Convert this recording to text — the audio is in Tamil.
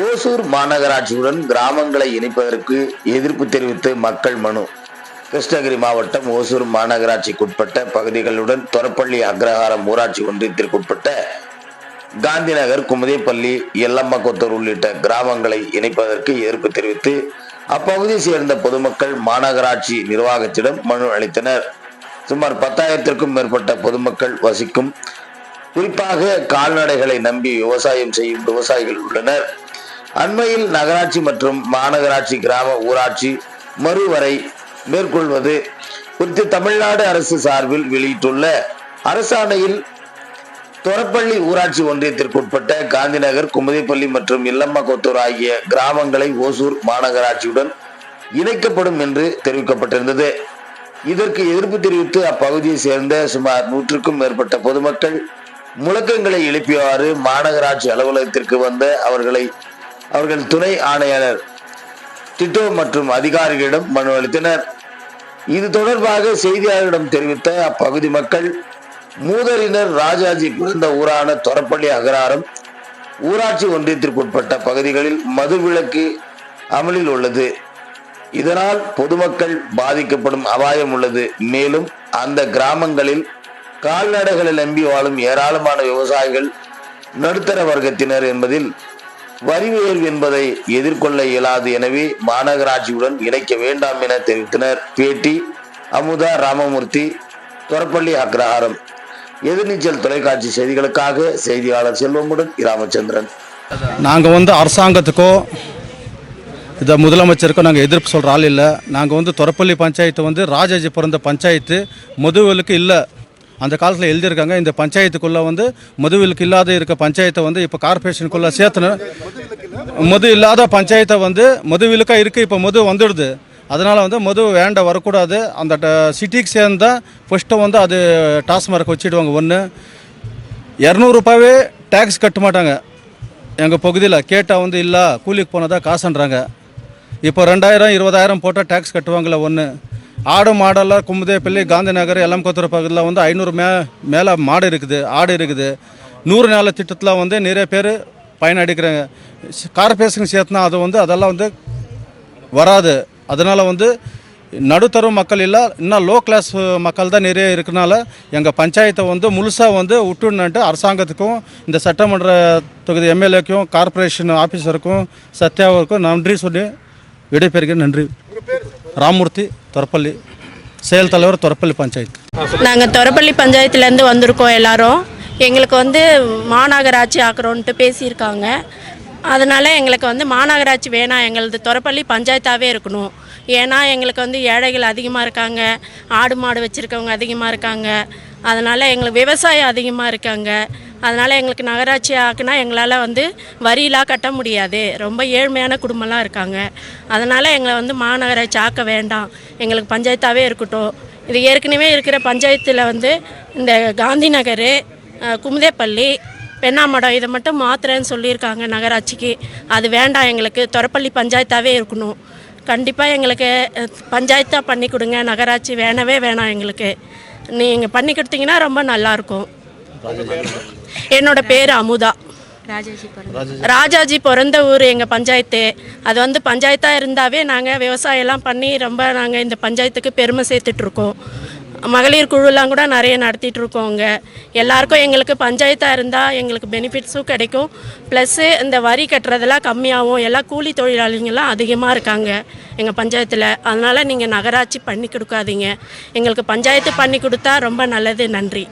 ஓசூர் மாநகராட்சியுடன் கிராமங்களை இணைப்பதற்கு எதிர்ப்பு தெரிவித்து மக்கள் மனு. கிருஷ்ணகிரி மாவட்டம் ஓசூர் மாநகராட்சிக்குட்பட்ட பகுதிகளுடன் தொரப்பள்ளி அக்ரஹாரம் ஊராட்சி ஒன்றியத்திற்குட்பட்ட காந்திநகர், குமுதேப்பள்ளி, எல்லம்மக்கொத்தூர் உள்ளிட்ட கிராமங்களை இணைப்பதற்கு எதிர்ப்பு தெரிவித்து அப்பகுதியை சேர்ந்த பொதுமக்கள் மாநகராட்சி நிர்வாகத்திடம் மனு அளித்தனர். சுமார் 10,000க்கும் மேற்பட்ட பொதுமக்கள் வசிக்கும், குறிப்பாக கால்நடைகளை நம்பி விவசாயம் செய்யும் விவசாயிகள் உள்ளனர். அண்மையில் நகராட்சி மற்றும் மாநகராட்சி கிராம ஊராட்சி மறுவரை மேற்கொள்வது குறித்து தமிழ்நாடு அரசு சார்பில் வெளியிட்டுள்ள அரசாணையில் தொரப்பள்ளி ஊராட்சி ஒன்றியத்திற்குட்பட்ட காந்திநகர், குமுதேப்பள்ளி மற்றும் எல்லம்மக்கொத்தூர் ஆகிய கிராமங்களை ஓசூர் மாநகராட்சியுடன் இணைக்கப்படும் என்று தெரிவிக்கப்பட்டிருந்தது. இதற்கு எதிர்ப்பு தெரிவித்து அப்பகுதியை சேர்ந்த சுமார் 100க்கும் மேற்பட்ட பொதுமக்கள் முழக்கங்களை எழுப்பியவாறு மாநகராட்சி அலுவலகத்திற்கு வந்த அவர்கள் துணை ஆணையாளர் டிட்டோ மற்றும் அதிகாரிகளிடம் மனு அளித்தனர். இது தொடர்பாக செய்தியாளர்களிடம் தெரிவித்த அப்பகுதி மக்கள், மூதறிஞர் ராஜாஜி பிறந்த ஊரான தொரப்பள்ளி அக்ரஹாரம் ஊராட்சி ஒன்றியத்திற்குட்பட்ட பகுதிகளில் மதுவிலக்கு அமலில் உள்ளது. இதனால் பொதுமக்கள் பாதிக்கப்படும் அபாயம் உள்ளது. மேலும் அந்த கிராமங்களில் கால்நடைகளை நம்பி வாழும் ஏராளமான விவசாயிகள் நடுத்தர வர்க்கத்தினர் என்பதில் வரி உயர்வு என்பதை எதிர்கொள்ள இயலாது. எனவே மாநகராட்சியுடன் இணைக்க வேண்டாம் என தெரிவித்தனர். பேட்டி அமுதா ராமமூர்த்தி, தொரப்பள்ளி அக்ரஹாரம். எதிர்நீச்சல் தொலைக்காட்சி செய்திகளுக்காக செய்தியாளர் செல்வமுடன் ராமச்சந்திரன். நாங்கள் அரசாங்கத்துக்கோ இதை முதலமைச்சருக்கோ நாங்கள் எதிர்ப்பு சொல்கிற ஆள் இல்லை. நாங்கள் தொரப்பள்ளி பஞ்சாயத்து ராஜாஜி பிறந்த பஞ்சாயத்து, மதுவிலக்கு இல்லை. அந்த காலத்தில் எழுதியிருக்காங்க. இந்த பஞ்சாயத்துக்குள்ளே மதுவிலக்கு இல்லாத இருக்க பஞ்சாயத்தை இப்போ கார்பரேஷனுக்குள்ளே சேர்த்துன மது இல்லாத பஞ்சாயத்தை மதுவிலக்காக இருக்குது. இப்போ மது வந்துடுது. அதனால் மது வேண்ட வரக்கூடாது. அந்த சிட்டிக்கு சேர்ந்தால் ஃபஸ்ட்டு அது டாஸ்மார்க் வச்சுடுவாங்க. 200 ரூபாவே டேக்ஸ் கட்ட மாட்டாங்க. எங்கள் பகுதியில் கேட்டால் இல்லை, கூலிக்கு போனதாக காசுன்றாங்க. இப்போ 2000 20,000 போட்டால் டேக்ஸ் கட்டுவாங்களே. ஆடு மாடெல்லாம் குமுதேப்பள்ளி, காந்திநகர், எல்லம்மக்கொத்தூர் பகுதியில் 500 மேலே மாடு இருக்குது, ஆடு இருக்குது. 100 நாள் திட்டத்தில் நிறைய பேர் பயனடைக்கிறாங்க. கார்பரேஷன் சேர்த்துனா அதெல்லாம் வராது. அதனால் நடுத்தர மக்கள் இல்லை, இன்னும் லோ கிளாஸ் மக்கள் தான் நிறைய இருக்கனால எங்கள் பஞ்சாயத்தை முழுசாக விட்டுணுன்ட்டு அரசாங்கத்துக்கும் இந்த சட்டமன்ற தொகுதி எம்எல்ஏக்கும் கார்பரேஷன் ஆஃபீஸருக்கும் சத்யாவுக்கும் நன்றி சொல்லி விடைபெறுகிறேன். நன்றி. ராமமூர்த்தி, தொரப்பள்ளி, செயல் தலைவர், தொரப்பள்ளி பஞ்சாயத்து. நாங்கள் தொரப்பள்ளி பஞ்சாயத்துலேருந்து வந்திருக்கோம். எல்லாரும் எங்களுக்கு மாநகராட்சி ஆக்குறோன்ட்டு பேசியிருக்காங்க. அதனால் எங்களுக்கு மாநகராட்சி வேணாம், எங்களது தொரப்பள்ளி பஞ்சாயத்தாகவே இருக்கணும். ஏன்னா எங்களுக்கு ஏழைகள் அதிகமாக இருக்காங்க, ஆடு மாடு வச்சுருக்கவங்க அதிகமாக இருக்காங்க. அதனால் எங்களுக்கு விவசாயம் அதிகமாக இருக்காங்க. அதனால் எங்களுக்கு நகராட்சி ஆக்குனா எங்களால் வரியெலாம் கட்ட முடியாது. ரொம்ப ஏழ்மையான குடும்பம்லாம் இருக்காங்க. அதனால் எங்களை மாநகராட்சி ஆக்க வேண்டாம், எங்களுக்கு பஞ்சாயத்தாகவே இருக்கட்டும். இது ஏற்கனவே இருக்கிற பஞ்சாயத்தில் இந்த காந்திநகர், குமுதேப்பள்ளி, பெண்ணாமடம் இதை மட்டும் மாத்திரன்னு சொல்லியிருக்காங்க நகராட்சிக்கு. அது வேண்டாம், எங்களுக்கு தொரப்பள்ளி பஞ்சாயத்தாகவே இருக்கணும். கண்டிப்பாக எங்களுக்கு பஞ்சாயத்தாக பண்ணி கொடுங்க. நகராட்சி வேணவே வேணாம் எங்களுக்கு. நீங்கள் பண்ணி கொடுத்தீங்கன்னா ரொம்ப நல்லாயிருக்கும். என்னோட பேர் அமுதா. ராஜாஜி பிறந்த ஊர் எங்கள் பஞ்சாயத்து. அது பஞ்சாயத்தாக இருந்தாவே நாங்கள் விவசாயம்லாம் பண்ணி ரொம்ப நாங்கள் இந்த பஞ்சாயத்துக்கு பெருமை சேர்த்துட்ருக்கோம். மகளிர் குழுலாம் கூட நிறைய நடத்திட்டுருக்கோங்க. எல்லாருக்கும் எங்களுக்கு பஞ்சாயத்தாக இருந்தால் எங்களுக்கு பெனிஃபிட்ஸும் கிடைக்கும். ப்ளஸ்ஸு இந்த வரி கட்டுறதெல்லாம் கம்மியாகும். எல்லாம் கூலி தொழிலாளிங்கெல்லாம் அதிகமாக இருக்காங்க எங்கள் பஞ்சாயத்தில். அதனால் நீங்கள் நகராட்சி பண்ணி கொடுக்காதீங்க, எங்களுக்கு பஞ்சாயத்து பண்ணி கொடுத்தா ரொம்ப நல்லது. நன்றி.